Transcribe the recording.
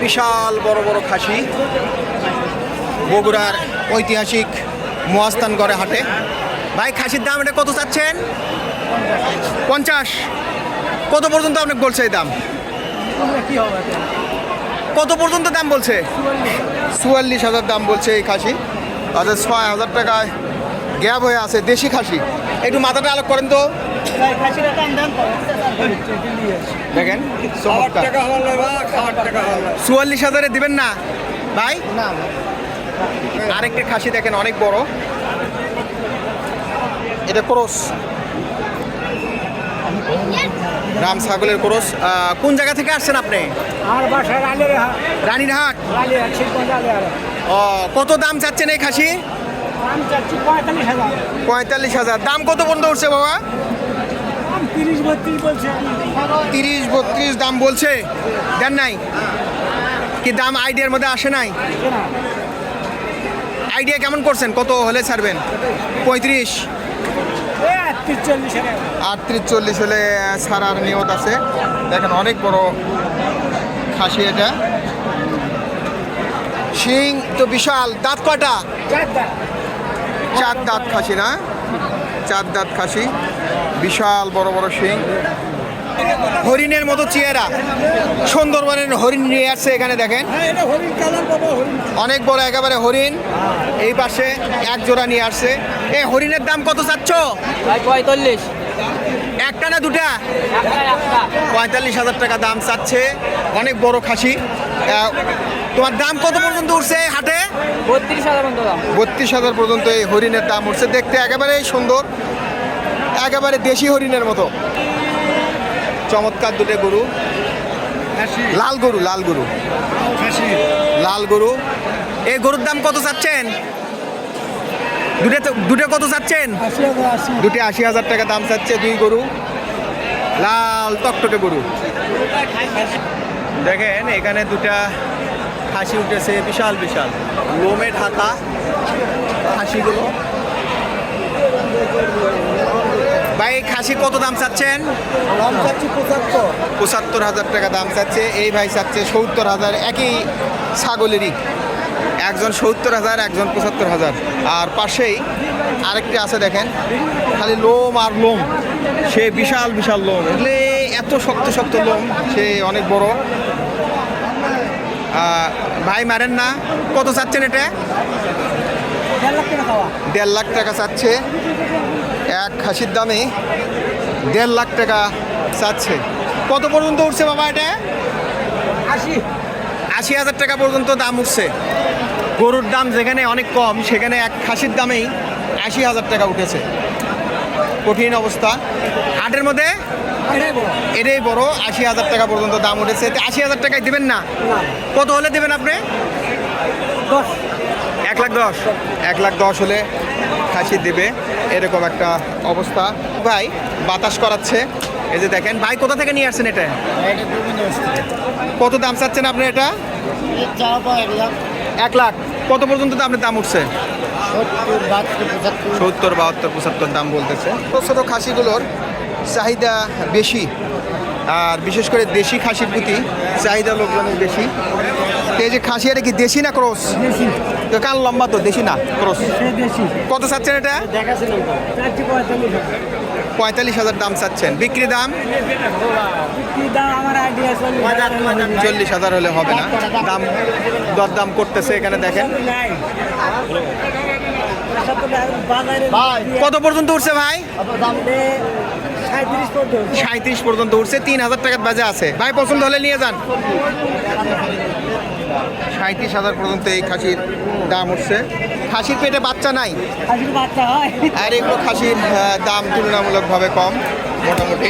বিশাল বড় বড় খাসি বগুড়ার ঐতিহাসিক মহাস্থানগড়ে হাটে। ভাই খাসির দাম এটা কত চাচ্ছেন? 50। কত পর্যন্ত আপনি বলছে এই দাম? কত পর্যন্ত দাম বলছে? 44,000 দাম বলছে এই খাসি। আচ্ছা 6,000 টাকায় গ্যাপ হয়ে আছে। দেশি খাসি, একটু মাথাটা আলোক করেন তো দেখেন। 44,000-এ দিবেন না ভাই? না। আরেকটা খাসি দেখেন অনেক বড়, এটা ক্রস, রাম ছাগলের ক্রস। কোন জায়গা থেকে আসছেন আপনি? রানীরহাট। ও, কত দাম চাচ্ছেন এই খাসি? 45,000। দাম কত পর্যন্ত উঠছে বাবা? 30-32 দাম বলছে। দেন নাই কি? দাম আইডিয়ার মধ্যে আসে নাই? আইডিয়া কেমন করছেন? কত হলে ছাড়বেন? 35, 38-40 হলে ছাড়ার নিয়ত আছে। দেখেন অনেক বড় খাসি এটা, শিং তো বিশাল। দাঁত কয়টা? 4 দাঁত খাসি না? 4 দাঁত খাসি, বিশাল বড় বড় শিং, হরিণের মতো চেহারা। সুন্দরবনের হরিণ নিয়ে আসছে এখানে দেখেন, অনেক বড় একেবারে হরিণ। এই পাশে এক জোড়া নিয়ে আসছে। এই হরিণের দাম কত চাচ্ছ? 45। একটা না দুটা? 45,000 টাকা দাম চাচ্ছে। অনেক বড় খাসি। তোমার দাম কত পর্যন্ত উঠছে হাটে? 32,000 পর্যন্ত এই হরিণের দাম উঠছে। দেখতে একেবারে সুন্দর, একেবারে দেশি হরিণের মতো। চমৎকার দুটো গরু, লাল গরু, লাল গরু, লাল গরু। এই গরুর দাম কত চাচ্ছেন? দুটো কত চাচ্ছেন? দুটো 80,000 টাকা দাম চাচ্ছে। দুই গরু, লাল টকটকে গরু। দেখেন এখানে দুটা খাসি উঠেছে, বিশাল বিশাল লোমে ঢাকা খাসিগুলো। ভাই খাসি কত দাম চাচ্ছেন? 75,000 টাকা দাম চাচ্ছে। এই ভাই চাচ্ছে 70,000। একই ছাগলেরই, একজন 70,000, একজন 75,000। আর পাশেই আরেকটি আছে দেখেন, খালি লোম আর লোম, সে বিশাল বিশাল লোম, এগুলো এত শক্ত শক্ত লোম, সে অনেক বড়। ভাই মারেন না, কত চাচ্ছেন এটা? 1.5 লাখ টাকা চাচ্ছে। এক খাসির দামে 1.5 লাখ টাকা চাচ্ছে। কত পর্যন্ত উঠছে বাবা এটা? 80,000 টাকা পর্যন্ত দাম উঠছে। গরুর দাম যেখানে অনেক কম, সেখানে এক খাসির দামেই 80,000 টাকা উঠেছে। কঠিন অবস্থা হাটের মধ্যে। এটাই বড়, 80,000 টাকা পর্যন্ত দাম উঠেছে। 80,000 টাকায় দেবেন না? কত হলে দেবেন আপনি? 1,10,000। 1,10,000 হলে খাসি দেবে, এরকম একটা অবস্থা। ভাই বাতাস করাচ্ছে, এই যে দেখেন। ভাই কোথা থেকে নিয়ে আসছেন এটা? কত দাম চাচ্ছেন আপনি এটা? 1 লাখ। কত পর্যন্ত আপনার দাম উঠছে? 70, 72, 75 দাম বলতেছে। ছোটো ছোটো খাসিগুলোর চাহিদা বেশি, আর বিশেষ করে দেশি খাসির প্রতি চাহিদা লোকজনের বেশি। এই যে খাসি, এটা কি দেশি না ক্রস? কান লম্বা তো, দেশি না ক্রস। কত চাচ্ছেন এটা? 45,000 দাম চাচ্ছেন। বিক্রি দাম 40,000 হলে হবে না। দাম দরদাম করতেছে এখানে দেখেন। কত পর্যন্ত উঠছে ভাই? 37 পর্যন্ত উঠছে। 3,000 টাকার বাজে আছে। ভাই পছন্দ হলে নিয়ে যান। 37,000 পর্যন্ত এই খাসির দাম উঠছে। খাসির পেটে বাচ্চা নাই, আর এগুলো খাসির দাম তুলনামূলকভাবে কম মোটামুটি।